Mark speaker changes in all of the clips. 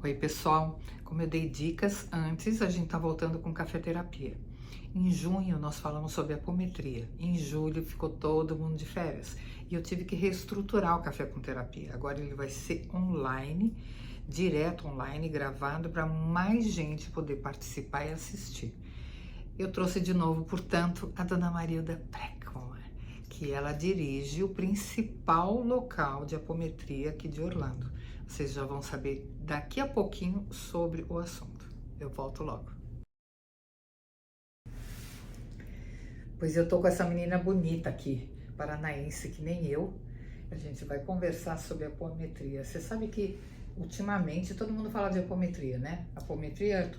Speaker 1: Oi, pessoal. Como eu dei dicas antes, a gente tá voltando com cafeterapia. Em junho nós falamos sobre apometria. Em julho ficou todo mundo de férias e eu tive que reestruturar o café com terapia. Agora ele vai ser online, direto online, gravado para mais gente poder participar e assistir. Eu trouxe de novo, portanto, a Dona Marilda Precon, que ela dirige o principal local de apometria aqui de Orlando. Vocês já vão saber daqui a pouquinho sobre o assunto. Eu volto logo. Pois eu tô com essa menina bonita aqui, paranaense que nem eu. A gente vai conversar sobre apometria. Você sabe que ultimamente todo mundo fala de apometria, né? Apometria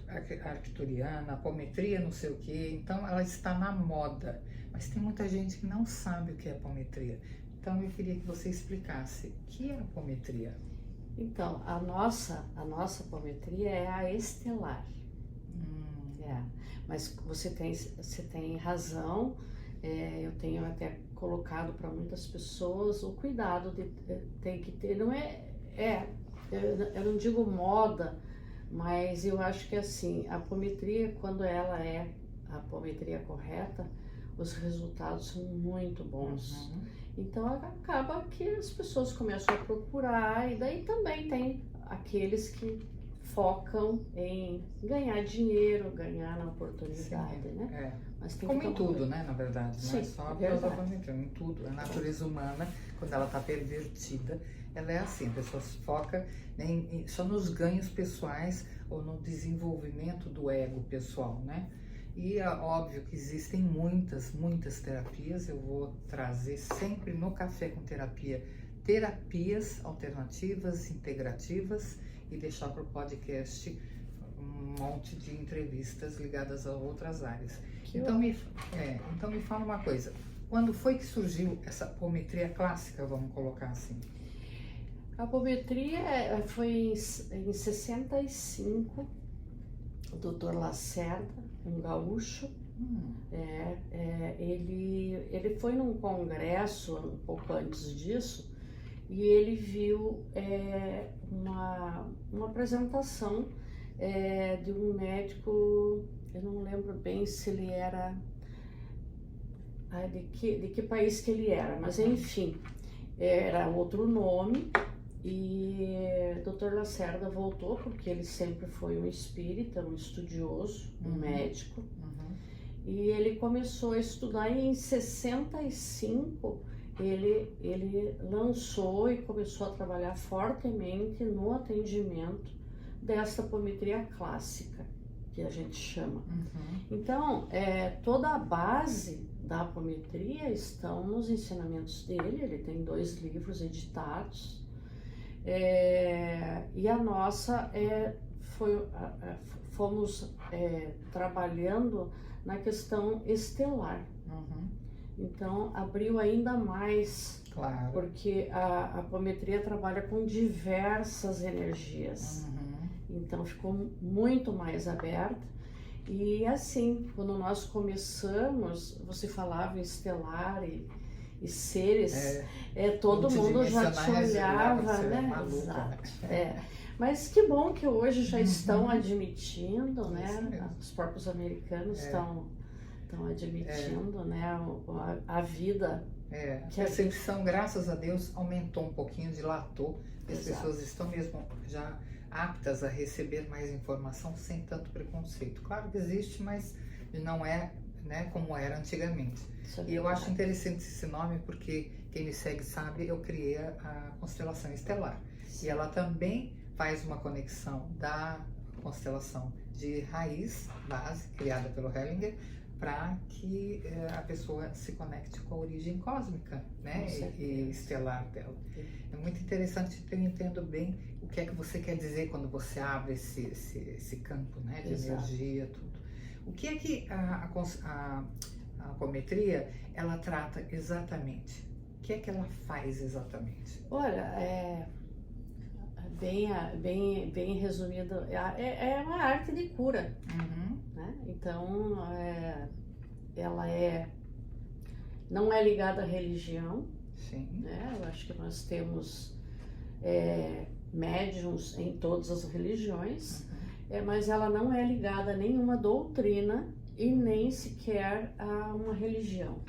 Speaker 1: arcturiana, apometria não sei o quê. Então ela está na moda. Mas tem muita gente que não sabe o que é apometria. Então eu queria que você explicasse o que é apometria.
Speaker 2: Então, a nossa apometria é a estelar. É, mas você tem razão, eu tenho até colocado para muitas pessoas o cuidado de tem que ter, não eu não digo moda, mas eu acho que assim, a apometria, quando ela é a apometria correta, os resultados são muito bons. Então acaba que as pessoas começam a procurar, e daí também tem aqueles que focam em ganhar dinheiro, ganhar na oportunidade,
Speaker 1: Sim,
Speaker 2: né? Mas tem
Speaker 1: como
Speaker 2: que
Speaker 1: em tudo, né, na verdade, não
Speaker 2: Sim,
Speaker 1: é só
Speaker 2: verdade.
Speaker 1: apometria, em tudo. A natureza humana, quando ela está pervertida, ela é assim, a pessoa se foca só nos ganhos pessoais ou no desenvolvimento do ego pessoal, né? E é óbvio que existem muitas terapias. Eu vou trazer sempre no Café com Terapia terapias alternativas, integrativas, e deixar para o podcast um monte de entrevistas ligadas a outras áreas. Então me fala uma coisa, quando foi que surgiu essa apometria clássica, vamos colocar assim?
Speaker 2: A apometria foi em 65, o Dr. Lacerda, um gaúcho, ele foi num congresso um pouco antes disso, e ele viu uma apresentação de um médico, eu não lembro bem se ele era, de que país que ele era, mas enfim, era outro nome. E Dr. Lacerda voltou porque ele sempre foi um espírita, um estudioso, um médico. E ele começou a estudar, e em 65 ele lançou e começou a trabalhar fortemente no atendimento dessa apometria clássica, que a gente chama. Então, toda a base da apometria estão nos ensinamentos dele. Ele tem 2 livros editados. E a nossa fomos trabalhando na questão estelar. Então abriu ainda mais,
Speaker 1: claro,
Speaker 2: porque a apometria trabalha com diversas energias. Então ficou muito mais aberta. E assim, quando nós começamos, você falava em estelar e seres, todo mundo já te olhava, né?
Speaker 1: Maluca,
Speaker 2: Exato.
Speaker 1: né?
Speaker 2: Mas que bom que hoje já estão admitindo, né? Os próprios americanos estão admitindo, né? A vida.
Speaker 1: A percepção, graças a Deus, aumentou um pouquinho, dilatou. As pessoas estão mesmo já aptas a receber mais informação sem tanto preconceito. Claro que existe, mas não é, né, como era antigamente. E eu acho interessante esse nome porque quem me segue sabe, eu criei a constelação estelar. E ela também faz uma conexão da constelação de raiz, base, criada pelo Hellinger, para que a pessoa se conecte com a origem cósmica, né, e estelar dela. É muito interessante, eu entendo bem o que é que você quer dizer quando você abre esse campo, né, de energia, tudo. O que é que a apometria, ela trata exatamente? O que é que ela faz exatamente?
Speaker 2: Olha, bem resumido, é uma arte de cura, né? Então, ela não é ligada à religião.
Speaker 1: Sim.
Speaker 2: Né? Eu acho que nós temos médiums em todas as religiões, mas ela não é ligada a nenhuma doutrina e nem sequer a uma religião.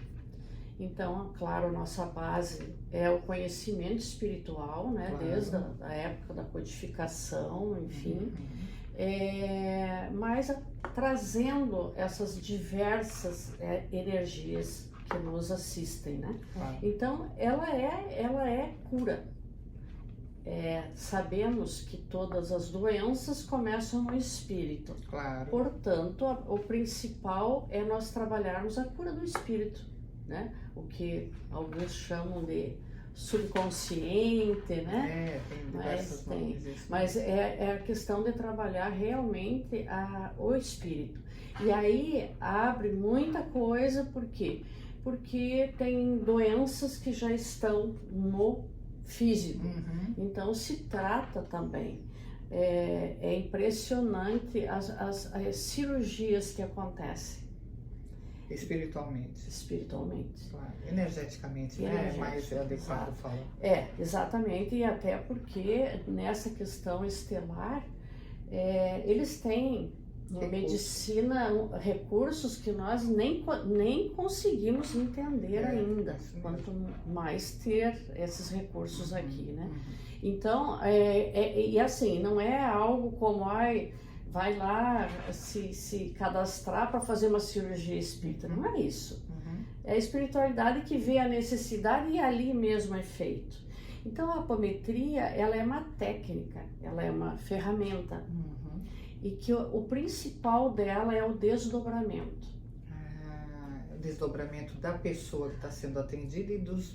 Speaker 2: Então, claro, nossa base é o conhecimento espiritual, né?
Speaker 1: Claro.
Speaker 2: Desde a época da codificação, enfim. Mas trazendo essas diversas energias que nos assistem, né?
Speaker 1: Claro.
Speaker 2: Então, ela é cura. Sabemos que todas as doenças começam no espírito.
Speaker 1: Claro.
Speaker 2: Portanto, o principal é nós trabalharmos a cura do espírito, né? O que alguns chamam de subconsciente, né?
Speaker 1: Tem diversos nomes.
Speaker 2: Mas é a questão de trabalhar realmente o espírito. E aí abre muita coisa, por quê? Porque tem doenças que já estão no físico. Então se trata também. É impressionante as cirurgias que acontecem. Espiritualmente.
Speaker 1: Claro. Energeticamente, né? É mais adequado falar.
Speaker 2: Exatamente. E até porque nessa questão estelar, eles têm na medicina recursos que nós nem conseguimos entender ainda, quanto mais ter esses recursos aqui, né? Então, e assim, não é algo como, vai lá se cadastrar para fazer uma cirurgia espírita, não é isso. É a espiritualidade que vê a necessidade e ali mesmo é feito. Então, a apometria, ela é uma técnica, ela é uma ferramenta. E que o principal dela é o desdobramento.
Speaker 1: O desdobramento da pessoa que está sendo atendida e dos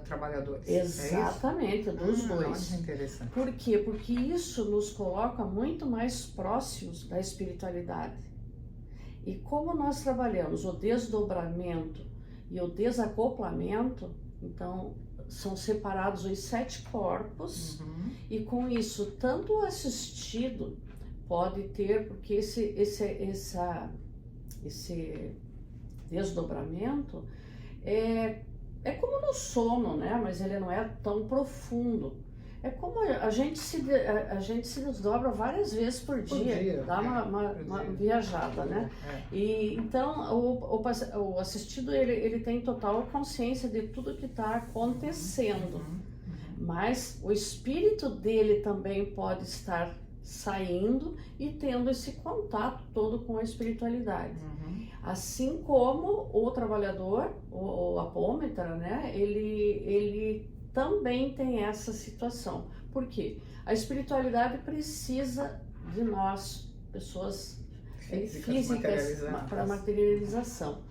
Speaker 1: trabalhadores.
Speaker 2: Exatamente, dos dois.
Speaker 1: Interessante.
Speaker 2: Por quê? Porque isso nos coloca muito mais próximos da espiritualidade. E como nós trabalhamos o desdobramento e o desacoplamento, então são separados os 7 corpos, e com isso tanto o assistido pode ter, porque esse desdobramento é como no sono, né? Mas ele não é tão profundo. É como a gente se desdobra várias vezes por dia, dá uma viajada, né? E então o assistido ele tem total consciência de tudo que está acontecendo, mas o espírito dele também pode estar saindo e tendo esse contato todo com a espiritualidade. Assim como o trabalhador, o apômetra, né? Ele também tem essa situação. Por quê? A espiritualidade precisa de nós, pessoas físicas para materialização.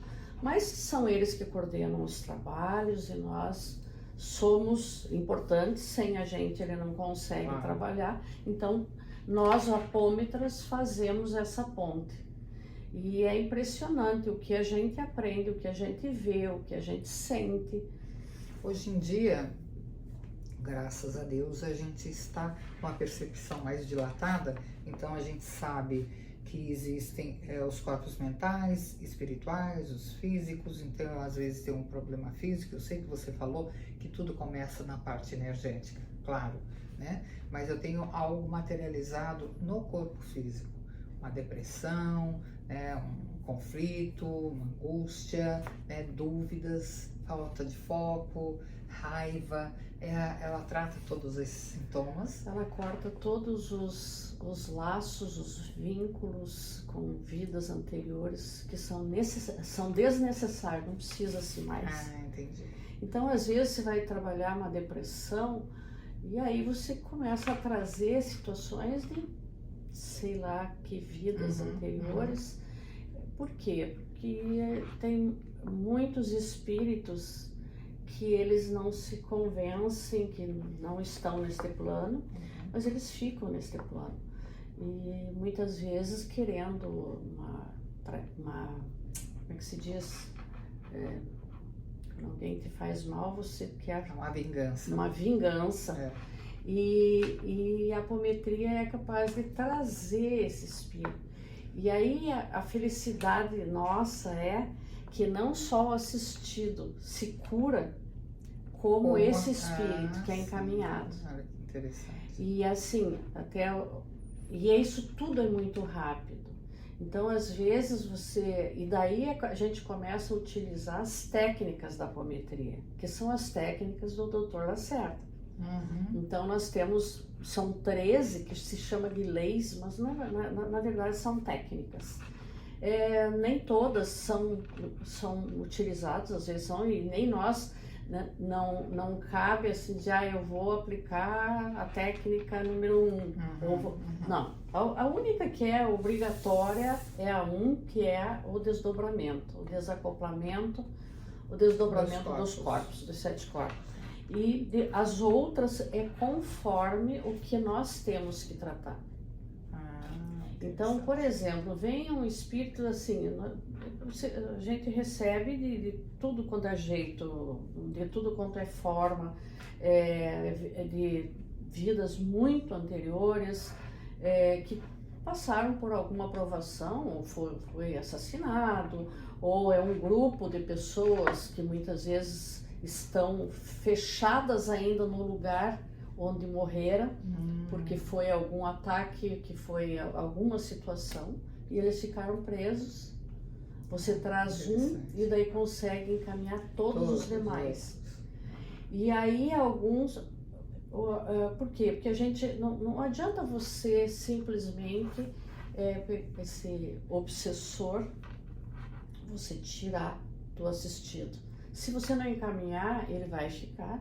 Speaker 2: Mas são eles que coordenam os trabalhos e nós somos importantes, sem a gente ele não consegue trabalhar. Então, nós apômetras fazemos essa ponte. E é impressionante o que a gente aprende, o que a gente vê, o que a gente sente.
Speaker 1: Hoje em dia, graças a Deus, a gente está com a percepção mais dilatada, então a gente sabe que existem os corpos mentais, espirituais, os físicos, então às vezes tem um problema físico. Eu sei que você falou que tudo começa na parte energética, claro, né? Mas eu tenho algo materializado no corpo físico, uma depressão, um conflito, uma angústia, dúvidas, falta de foco, raiva. Ela trata todos esses sintomas.
Speaker 2: Ela corta todos os laços, os vínculos com vidas anteriores que são desnecessários, não precisa-se mais.
Speaker 1: Entendi.
Speaker 2: Então, às vezes, você vai trabalhar uma depressão e aí você começa a trazer situações de, sei lá, que vidas anteriores. Por quê? Porque tem muitos espíritos que eles não se convencem que não estão neste plano, mas eles ficam neste plano. E muitas vezes querendo como é que se diz? Quando alguém te faz mal, você quer
Speaker 1: uma vingança.
Speaker 2: Uma vingança. E a apometria é capaz de trazer esse espírito. E aí a felicidade nossa é que não só o assistido se cura, como esse espírito que é encaminhado.
Speaker 1: Interessante.
Speaker 2: E assim, e isso tudo é muito rápido. Então, às vezes e daí a gente começa a utilizar as técnicas da apometria, que são as técnicas do Dr. Lacerda. Então, nós são 13 que se chama de leis, mas na verdade são técnicas. Nem todas são utilizadas, às vezes são, e nem nós, né, não cabe assim, eu vou aplicar a técnica número 1. Não, a única que é obrigatória é a 1, que é o desdobramento, o desacoplamento, o desdobramento dos corpos, dos 7 corpos. E as outras é conforme o que nós temos que tratar. Então, por exemplo, vem um espírito assim, a gente recebe de tudo quanto é jeito, de tudo quanto é forma, de vidas muito anteriores, que passaram por alguma provação, ou foi assassinado, ou é um grupo de pessoas que muitas vezes estão fechadas ainda no lugar onde morreram, porque foi algum ataque, que foi alguma situação, e eles ficaram presos. Você traz um e daí consegue encaminhar todos os demais. E aí alguns... por quê? Porque a gente... Não adianta você simplesmente, esse obsessor, você tirar do assistido. Se você não encaminhar, ele vai ficar.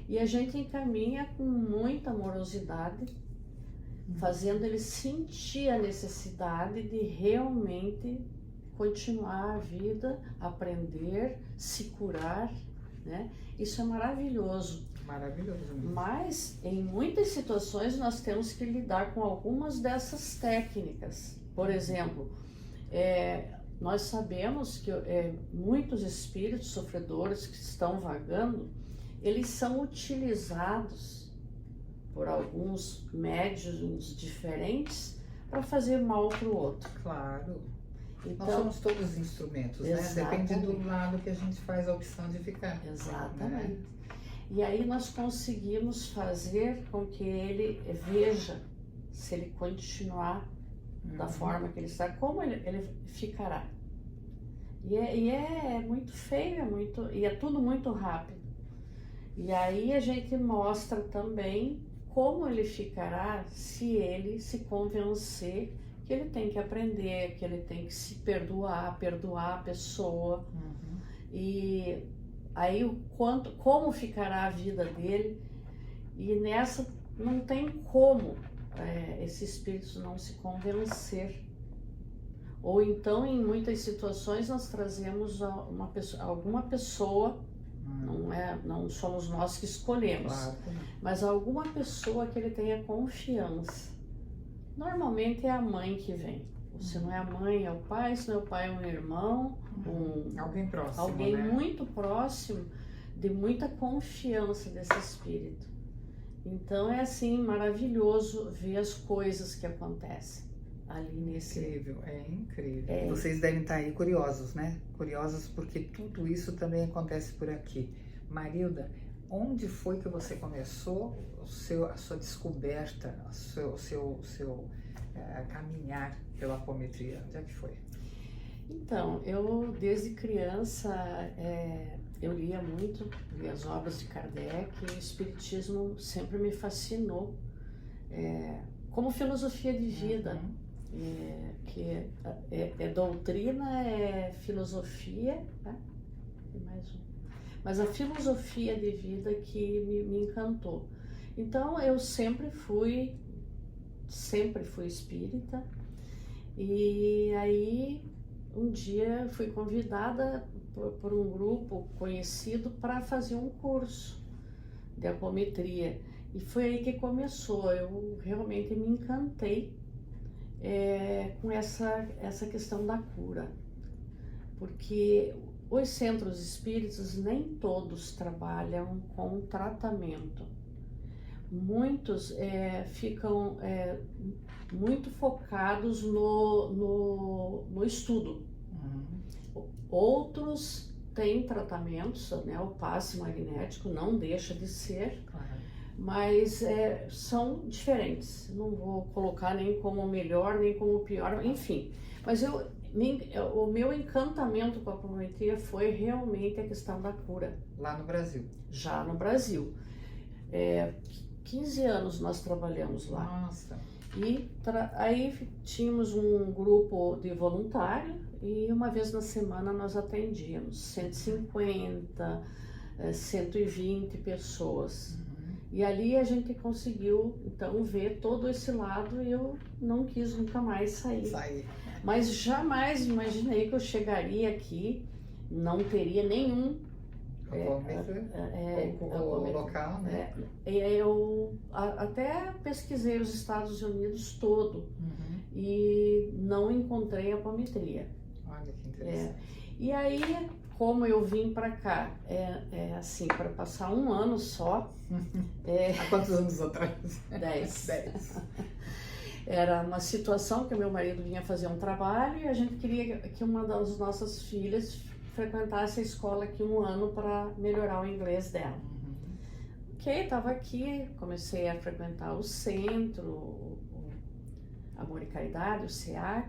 Speaker 2: E a gente encaminha com muita amorosidade, fazendo ele sentir a necessidade de realmente continuar a vida, aprender, se curar, né? Isso é maravilhoso.
Speaker 1: Maravilhoso mesmo.
Speaker 2: Mas, em muitas situações, nós temos que lidar com algumas dessas técnicas. Por exemplo, nós sabemos que muitos espíritos sofredores que estão vagando, eles são utilizados por alguns médiuns diferentes para fazer mal para o outro.
Speaker 1: Claro.
Speaker 2: Então,
Speaker 1: nós somos todos instrumentos, né? Depende do lado que a gente faz a opção de ficar.
Speaker 2: Exatamente.
Speaker 1: Né?
Speaker 2: E aí nós conseguimos fazer com que ele veja se ele continuar da forma que ele está, como ele ficará. E é muito feio, e é tudo muito rápido. E aí a gente mostra também como ele ficará se ele se convencer que ele tem que aprender, que ele tem que se perdoar a pessoa. E aí como ficará a vida dele. E nessa não tem como esse espírito não se convencer. Ou então, em muitas situações, nós trazemos alguma pessoa, não somos nós que escolhemos,
Speaker 1: Claro.
Speaker 2: mas alguma pessoa que ele tenha confiança. Normalmente é a mãe que vem. Se não é a mãe, é o pai, se não é o pai, é um irmão,
Speaker 1: alguém próximo,
Speaker 2: alguém
Speaker 1: né?
Speaker 2: muito próximo, de muita confiança desse espírito. Então é assim, maravilhoso ver as coisas que acontecem ali nesse...
Speaker 1: Incrível, é incrível. Vocês devem estar aí curiosos, né? Curiosos porque tudo isso também acontece por aqui. Marilda, onde foi que você começou a sua descoberta, o seu caminhar pela apometria? Onde é que foi?
Speaker 2: Então, eu desde criança, eu lia as obras de Kardec, e o Espiritismo sempre me fascinou, como filosofia de vida, que é doutrina, é filosofia, né? E mais mas a filosofia de vida que me encantou. Então, eu sempre fui espírita, e aí um dia fui convidada por um grupo conhecido para fazer um curso de apometria, e foi aí que começou. Eu realmente me encantei com essa questão da cura, porque os centros espíritas nem todos trabalham com tratamento. Muitos ficam muito focados no estudo. Outros têm tratamentos, né? O passe magnético não deixa de ser, mas são diferentes. Não vou colocar nem como melhor, nem como pior, enfim. Mas o meu encantamento com a apometria foi realmente a questão da cura.
Speaker 1: Lá no Brasil?
Speaker 2: Já no Brasil. 15 anos nós trabalhamos lá.
Speaker 1: Nossa!
Speaker 2: E aí tínhamos um grupo de voluntário e uma vez na semana nós atendíamos 150, 120 pessoas. E ali a gente conseguiu, então, ver todo esse lado e eu não quis nunca mais sair. Mas jamais imaginei que eu chegaria aqui, não teria nenhum
Speaker 1: o local, né?
Speaker 2: Eu até pesquisei os Estados Unidos todo e não encontrei apometria.
Speaker 1: Olha que interessante.
Speaker 2: E aí, como eu vim para cá, assim, para passar um ano só.
Speaker 1: Há quantos anos atrás?
Speaker 2: 10. Era uma situação que o meu marido vinha fazer um trabalho e a gente queria que uma das nossas filhas frequentasse a escola aqui um ano para melhorar o inglês dela. Ok, estava aqui, comecei a frequentar o centro, o Amor e Caridade, o SEAC.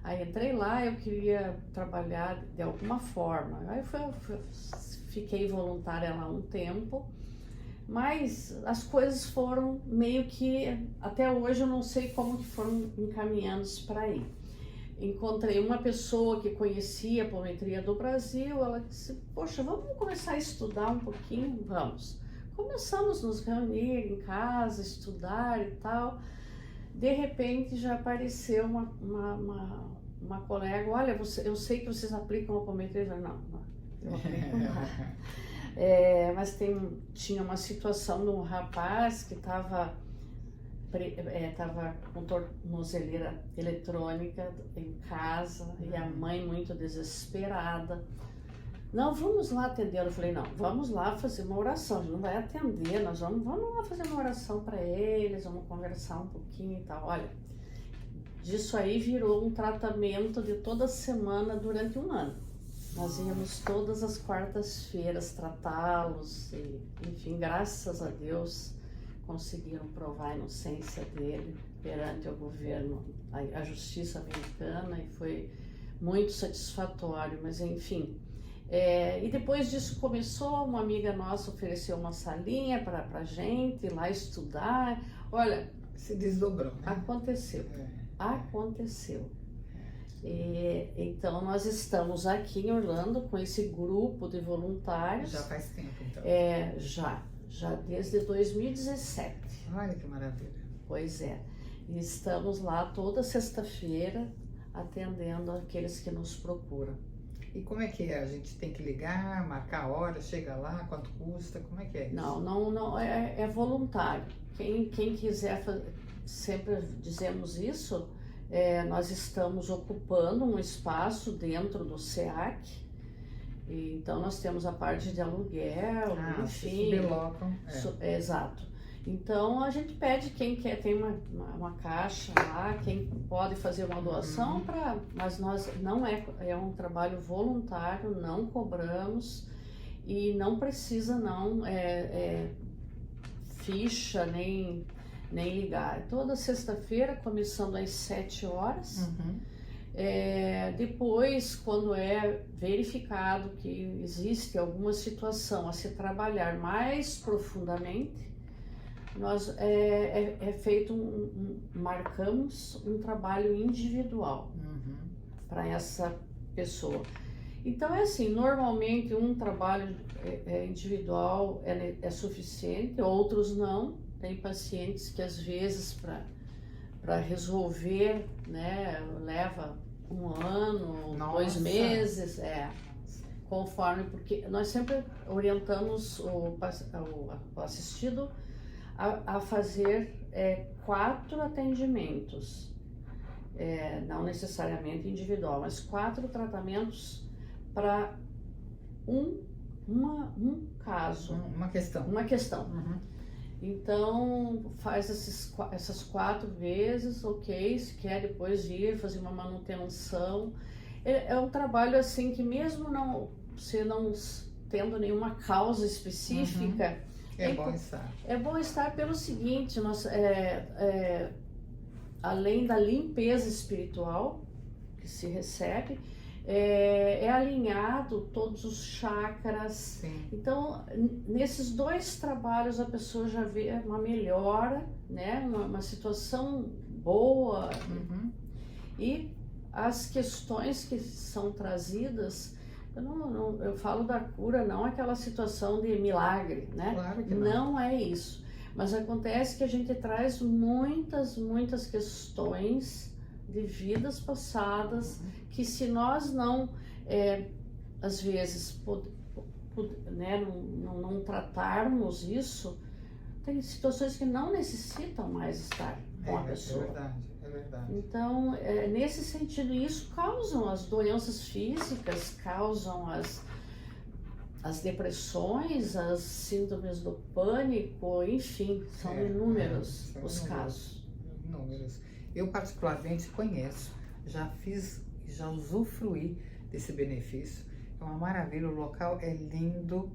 Speaker 2: Aí entrei lá, eu queria trabalhar de alguma forma. Aí fiquei voluntária lá um tempo, mas as coisas foram meio que, até hoje eu não sei como que foram encaminhando-se para aí. Encontrei uma pessoa que conhecia a apometria do Brasil, ela disse, poxa, vamos começar a estudar um pouquinho? Vamos. Começamos a nos reunir em casa, estudar e tal. De repente já apareceu uma colega, olha, eu sei que vocês aplicam a apometria. Eu falei, não, eu aplico nada. Mas tinha uma situação de um rapaz que estava com tornozeleira eletrônica em casa e a mãe muito desesperada. Não, vamos lá atender. Eu falei, não, vamos lá fazer uma oração, a gente não vai atender, nós vamos lá fazer uma oração para eles, vamos conversar um pouquinho e tal. Olha, disso aí virou um tratamento de toda semana durante um ano. Nós íamos todas as quartas-feiras tratá-los e, enfim, graças a Deus, conseguiram provar a inocência dele perante o governo, a justiça americana, e foi muito satisfatório, mas enfim. E depois disso começou, uma amiga nossa ofereceu uma salinha para a gente ir lá estudar. Olha,
Speaker 1: se desdobrou, né?
Speaker 2: Aconteceu. Então nós estamos aqui em Orlando com esse grupo de voluntários.
Speaker 1: Já faz tempo, então?
Speaker 2: Já desde 2017.
Speaker 1: Olha que maravilha.
Speaker 2: Pois é. E estamos lá toda sexta-feira atendendo aqueles que nos procuram.
Speaker 1: E como é que é? A gente tem que ligar, marcar a hora, chega lá, quanto custa, como é que é isso?
Speaker 2: Não, é voluntário. Quem quiser, sempre dizemos isso, nós estamos ocupando um espaço dentro do SEAC, então nós temos a parte de aluguel, enfim.
Speaker 1: Sublocam.
Speaker 2: Exato. Então a gente pede quem quer, tem uma caixa lá, quem pode fazer uma doação, mas nós não é um trabalho voluntário, não cobramos e não precisa ficha nem ligar. Toda sexta-feira, começando às 7 horas. Depois, quando é verificado que existe alguma situação a se trabalhar mais profundamente, nós marcamos um trabalho individual para essa pessoa. Então é assim, normalmente um trabalho individual é suficiente, outros não. Tem pacientes que às vezes para resolver, né, leva um ano, 2 meses, conforme, porque nós sempre orientamos o assistido a fazer 4 atendimentos, não necessariamente individual, mas 4 tratamentos para um caso.
Speaker 1: Uma questão.
Speaker 2: Então, faz essas 4 vezes, ok, se quer depois ir fazer uma manutenção. É um trabalho assim que mesmo você não tendo nenhuma causa específica,
Speaker 1: É bom estar.
Speaker 2: É bom estar pelo seguinte, além da limpeza espiritual que se recebe, é alinhado todos os chakras.
Speaker 1: Sim.
Speaker 2: Então, nesses 2 trabalhos a pessoa já vê uma melhora, né? Uma situação boa.
Speaker 1: Uhum.
Speaker 2: E as questões que são trazidas, eu falo da cura, não aquela situação de milagre, né?
Speaker 1: Claro que
Speaker 2: não é isso. Mas acontece que a gente traz muitas questões de vidas passadas, que se nós não, às vezes, né, não tratarmos isso, tem situações que não necessitam mais estar com a pessoa.
Speaker 1: É verdade.
Speaker 2: Então, nesse sentido, isso causam as doenças físicas, causam as depressões, as síndromes do pânico, enfim, são inúmeros os casos.
Speaker 1: Inúmeros. Eu particularmente conheço, já usufruí desse benefício. É uma maravilha, o local é lindo,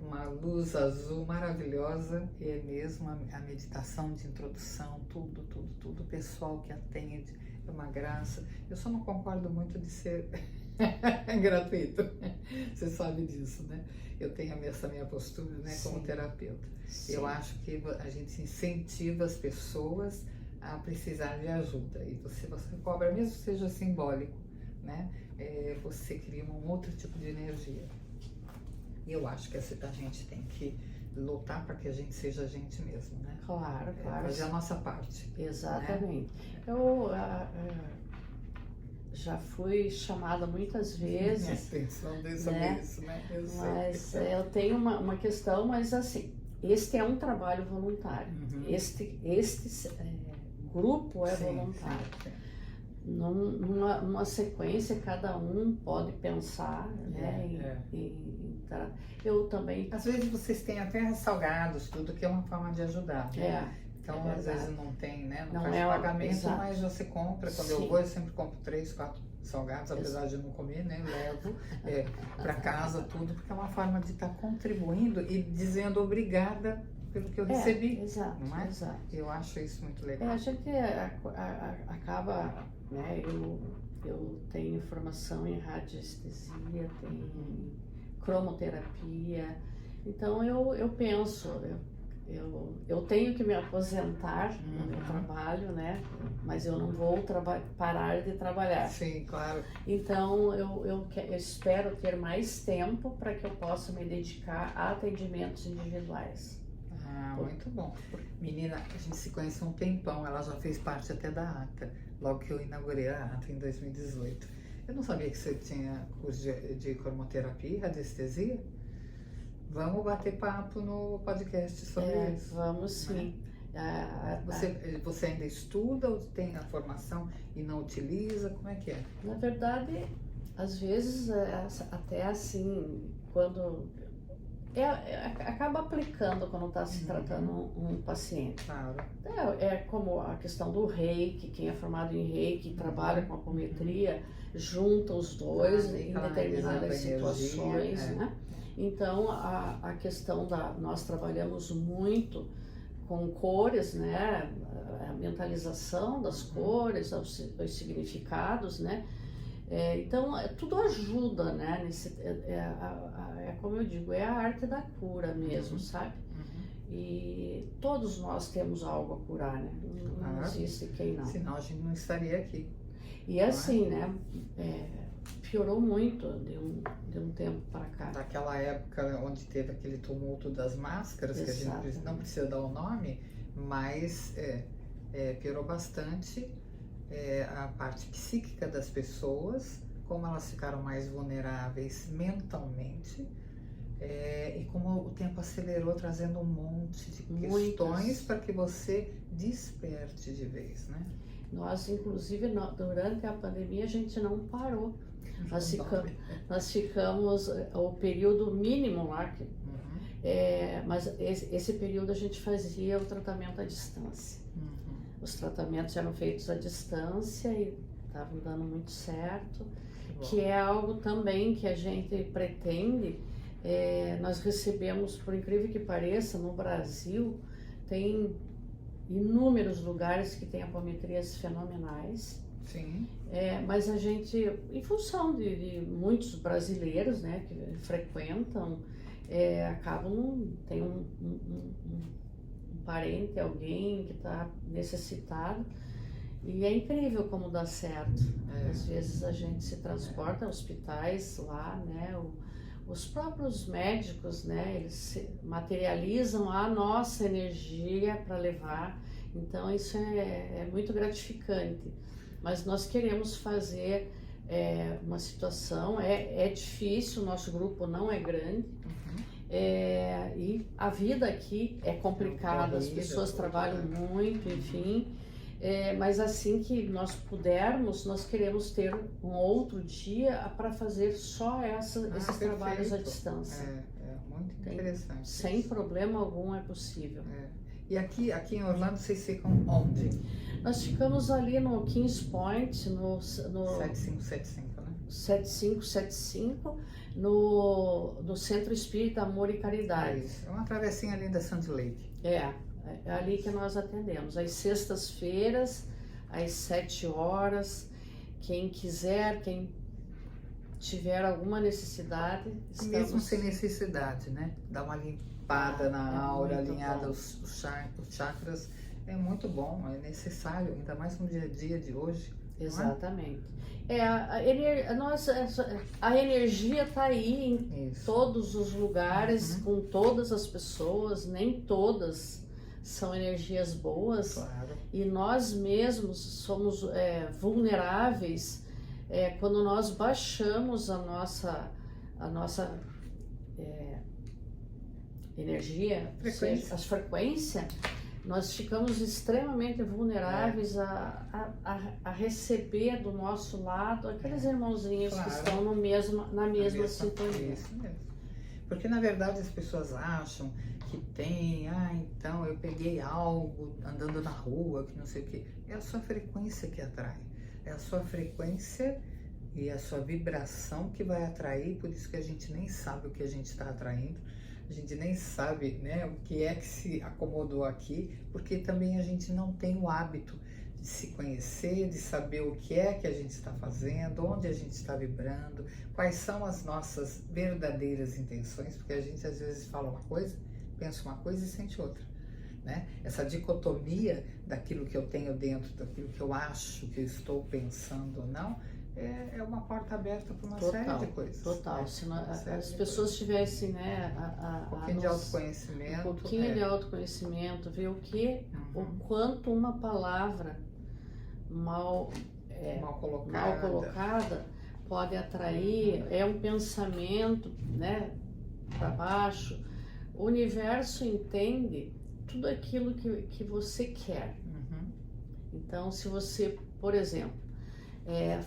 Speaker 1: uma luz azul maravilhosa, e é mesmo a meditação de introdução, tudo. O pessoal que atende é uma graça. Eu só não concordo muito de ser gratuito. Você sabe disso, né? Eu tenho essa minha postura, né, como terapeuta.
Speaker 2: Sim.
Speaker 1: Eu acho que a gente incentiva as pessoas a precisar de ajuda. E você cobra, mesmo que seja simbólico, né? Você cria um outro tipo de energia. E eu acho que a gente tem que lutar para que a gente seja a gente mesmo, né?
Speaker 2: Claro.
Speaker 1: Fazer a nossa parte.
Speaker 2: Exatamente.
Speaker 1: Né?
Speaker 2: Eu já fui chamada muitas vezes.
Speaker 1: Pensando sobre isso, né? Eu sei.
Speaker 2: Mas eu tenho uma questão, mas assim, este é um trabalho voluntário.
Speaker 1: Uhum.
Speaker 2: Este grupo é voluntário.
Speaker 1: Sim.
Speaker 2: Numa sequência, cada um pode pensar, né? Eu também.
Speaker 1: Às vezes vocês têm até salgados, tudo que é uma forma de ajudar. Né? Então, às vezes não tem, né? Não faz pagamento, mas você compra. Quando eu vou, eu sempre compro 3, 4 salgados, apesar de não comer, né? Levo para casa tudo, porque é uma forma de estar contribuindo e dizendo obrigada pelo que eu recebi.
Speaker 2: Exato.
Speaker 1: Eu acho isso muito legal.
Speaker 2: A gente acaba, né? Eu tenho formação em radiestesia, tenho cromoterapia, então eu penso, eu tenho que me aposentar no meu trabalho, né? Mas eu não vou parar de trabalhar.
Speaker 1: Sim, claro.
Speaker 2: Então eu espero ter mais tempo para que eu possa me dedicar a atendimentos individuais.
Speaker 1: Muito bom. Menina, a gente se conhece há um tempão, ela já fez parte até da ATA, logo que eu inaugurei a ATA em 2018. Eu não sabia que você tinha curso de cromoterapia e radiestesia. Vamos bater papo no podcast sobre isso.
Speaker 2: Vamos sim.
Speaker 1: Você ainda estuda ou tem a formação e não utiliza? Como é que é?
Speaker 2: Na verdade, às vezes, até assim, quando... acaba aplicando quando está se tratando um paciente.
Speaker 1: Claro.
Speaker 2: É como a questão do reiki, quem é formado em reiki, trabalha com apometria, junta os dois em determinadas situações, né? Então, a questão nós trabalhamos muito com cores, né? A mentalização das cores, os significados, né? Então, tudo ajuda, né? Como eu digo, é a arte da cura mesmo, sabe? E todos nós temos algo a curar, né? Não existe quem não.
Speaker 1: Senão a gente não estaria aqui.
Speaker 2: E assim, né? Piorou muito de um tempo para cá.
Speaker 1: Naquela época onde teve aquele tumulto das máscaras, que a gente não precisa dar o nome, mas piorou bastante a parte psíquica das pessoas, como elas ficaram mais vulneráveis mentalmente, e como o tempo acelerou, trazendo um monte de questões para que você desperte de vez, né?
Speaker 2: Nós, inclusive, durante a pandemia, a gente não parou. Nós ficamos o período mínimo lá, mas esse período a gente fazia o tratamento à distância. Os tratamentos eram feitos à distância e estavam dando muito certo, que é algo também que a gente pretende Nós recebemos, por incrível que pareça, no Brasil, tem inúmeros lugares que têm apometrias fenomenais.
Speaker 1: Sim.
Speaker 2: Mas a gente, em função de muitos brasileiros, né, que frequentam, acabam, tem um parente, alguém que está necessitado, e é incrível como dá certo. Às vezes a gente se transporta a hospitais lá, né, os próprios médicos, né, eles materializam a nossa energia para levar, então isso é muito gratificante. Mas nós queremos fazer uma situação, é difícil, o nosso grupo não é grande, e a vida aqui é complicada, as pessoas trabalham muito, enfim, mas assim que nós pudermos, nós queremos ter um outro dia para fazer só esses trabalhos à distância.
Speaker 1: Muito interessante.
Speaker 2: Sem problema algum é possível.
Speaker 1: E aqui em Orlando vocês ficam onde?
Speaker 2: Nós ficamos ali no Kings Point, no
Speaker 1: 7575, né?
Speaker 2: 7575, no Centro Espírita Amor e Caridade.
Speaker 1: É uma travessinha ali da Sand Lake.
Speaker 2: É ali que nós atendemos. Às sextas-feiras, às 7 horas. Quem quiser, quem tiver alguma necessidade.
Speaker 1: Mesmo sem necessidade, né? Dá uma limpada na aura, alinhada os chakras. É muito bom, é necessário, ainda mais no dia a dia de hoje.
Speaker 2: Exatamente. A energia está aí em todos os lugares, com todas as pessoas, nem todas são energias boas.
Speaker 1: Claro.
Speaker 2: E nós mesmos somos vulneráveis quando nós baixamos a nossa energia, as frequências. Nós ficamos extremamente vulneráveis a receber do nosso lado aqueles irmãozinhos que estão na mesma sintonia.
Speaker 1: Isso mesmo. Porque na verdade as pessoas acham que tem, então eu peguei algo andando na rua, que não sei o que. É a sua frequência que atrai. É a sua frequência e a sua vibração que vai atrair, por isso que a gente nem sabe o que a gente está atraindo. A gente nem sabe, né, o que é que se acomodou aqui, porque também a gente não tem o hábito de se conhecer, de saber o que é que a gente está fazendo, onde a gente está vibrando, quais são as nossas verdadeiras intenções, porque a gente às vezes fala uma coisa, pensa uma coisa e sente outra, né? Essa dicotomia daquilo que eu tenho dentro, daquilo que eu acho que eu estou pensando ou não, é uma porta aberta para uma série de coisas.
Speaker 2: Total. Se as pessoas tivessem, né,
Speaker 1: um pouquinho de autoconhecimento.
Speaker 2: Um pouquinho de autoconhecimento, ver o quanto uma palavra mal colocada pode atrair, um pensamento, né, para baixo. O universo entende tudo aquilo que você quer. Então, se você, por exemplo,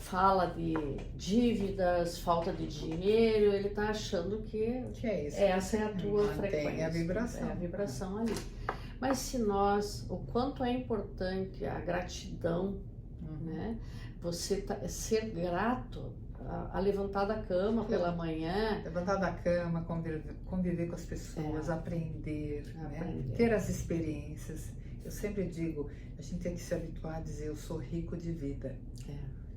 Speaker 2: fala de dívidas, falta de dinheiro, ele está achando que
Speaker 1: é isso.
Speaker 2: Essa é a tua frequência.
Speaker 1: Tem a vibração.
Speaker 2: É a vibração ali. Mas se o quanto é importante a gratidão, né? Você ser grato a levantar da cama pela manhã.
Speaker 1: Levantar da cama, conviver com as pessoas, aprender, né? Ter as experiências. Eu sempre digo, a gente tem que se habituar a dizer, eu sou rico de vida.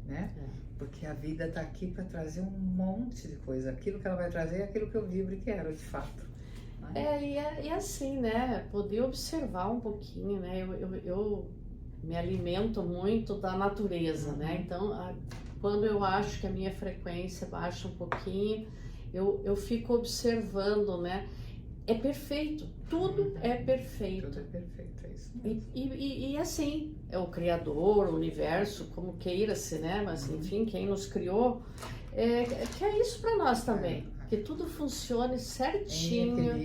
Speaker 1: Né? Porque a vida está aqui para trazer um monte de coisa. Aquilo que ela vai trazer é aquilo que eu vibro e quero, de fato. Né?
Speaker 2: E assim, né? Poder observar um pouquinho, né? Eu me alimento muito da natureza, né? Então, quando eu acho que a minha frequência baixa um pouquinho, eu fico observando, né? É perfeito, tudo é perfeito.
Speaker 1: Tudo é perfeito, é isso mesmo.
Speaker 2: E assim, é o Criador, o Universo, como queira-se, né? Mas enfim, quem nos criou, quer isso para nós também. Que tudo funcione certinho,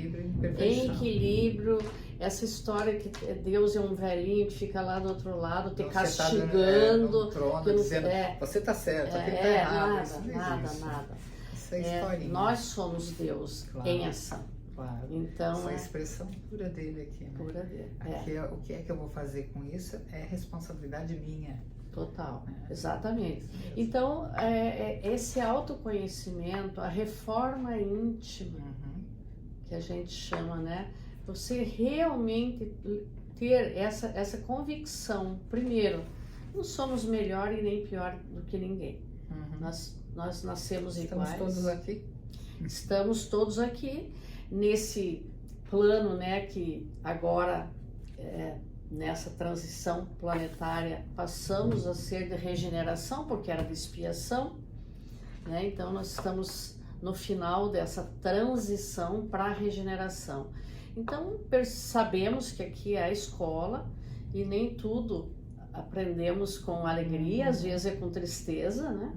Speaker 2: em equilíbrio. Essa história que Deus é um velhinho que fica lá do outro lado, te castigando.
Speaker 1: Dizendo, você tá certo, aquele tá errado.
Speaker 2: Nada.
Speaker 1: Isso é historinha.
Speaker 2: Nós somos Deus em ação.
Speaker 1: Claro.
Speaker 2: Então,
Speaker 1: essa é a expressão pura dele aqui, né?
Speaker 2: Pura dele.
Speaker 1: Aqui o que é que eu vou fazer com isso é responsabilidade minha.
Speaker 2: Total, exatamente. Então, esse autoconhecimento, a reforma íntima, que a gente chama, né? Você realmente ter essa convicção, primeiro, não somos melhor e nem pior do que ninguém. Nós nascemos iguais.
Speaker 1: Estamos todos aqui.
Speaker 2: Estamos todos aqui nesse plano, né, que agora, nessa transição planetária, passamos a ser de regeneração, porque era de expiação, né? Então nós estamos no final dessa transição para a regeneração. Então sabemos que aqui é a escola e nem tudo aprendemos com alegria, às vezes é com tristeza, né?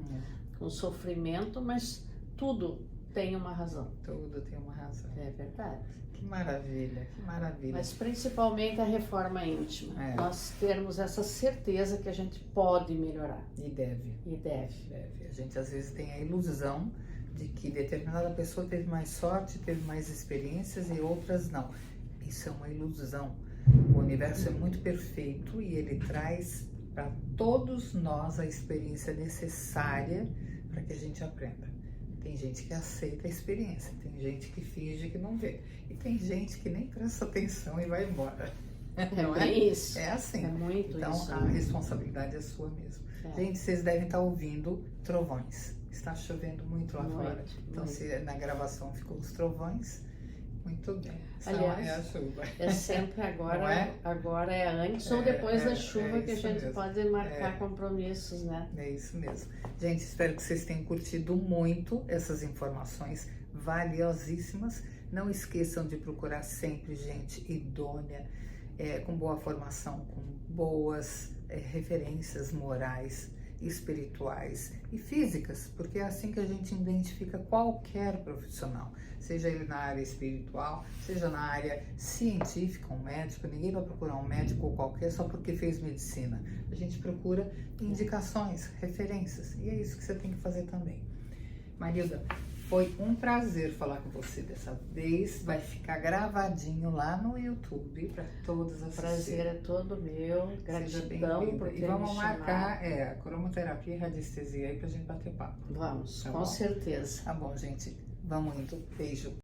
Speaker 2: Com sofrimento, mas tudo tem uma razão.
Speaker 1: Tudo tem uma razão.
Speaker 2: É verdade.
Speaker 1: Que maravilha, que maravilha.
Speaker 2: Mas principalmente a reforma íntima. Nós termos essa certeza que a gente pode melhorar.
Speaker 1: E deve.
Speaker 2: E deve.
Speaker 1: A gente às vezes tem a ilusão de que determinada pessoa teve mais sorte, teve mais experiências e outras não. Isso é uma ilusão. O universo é muito perfeito e ele traz para todos nós a experiência necessária para que a gente aprenda. Tem gente que aceita a experiência, tem gente que finge que não vê. E tem gente que nem presta atenção e vai embora. Não é
Speaker 2: isso.
Speaker 1: É assim.
Speaker 2: É muito
Speaker 1: então,
Speaker 2: isso.
Speaker 1: Então a responsabilidade é sua mesmo. Gente, vocês devem estar ouvindo trovões. Está chovendo muito lá fora. Então, se na gravação ficou os trovões, muito bem.
Speaker 2: Aliás,
Speaker 1: é a chuva.
Speaker 2: É sempre agora, agora é antes ou depois da chuva que a gente mesmo. Pode marcar compromissos, né?
Speaker 1: É isso mesmo. Gente, espero que vocês tenham curtido muito essas informações valiosíssimas. Não esqueçam de procurar sempre gente idônea, com boa formação, com boas referências morais, espirituais e físicas, porque é assim que a gente identifica qualquer profissional, seja ele na área espiritual, seja na área científica, um médico. Ninguém vai procurar um médico qualquer só porque fez medicina. A gente procura indicações, referências, e é isso que você tem que fazer também. Marilda, foi um prazer falar com você dessa vez. Vai ficar gravadinho lá no YouTube para todos assistirem.
Speaker 2: O prazer é todo meu. Gratidão por ter
Speaker 1: E vamos marcar a cromoterapia e radiestesia aí pra gente bater papo.
Speaker 2: Vamos,
Speaker 1: tá
Speaker 2: com certeza.
Speaker 1: Tá bom, gente. Vamos indo. Beijo.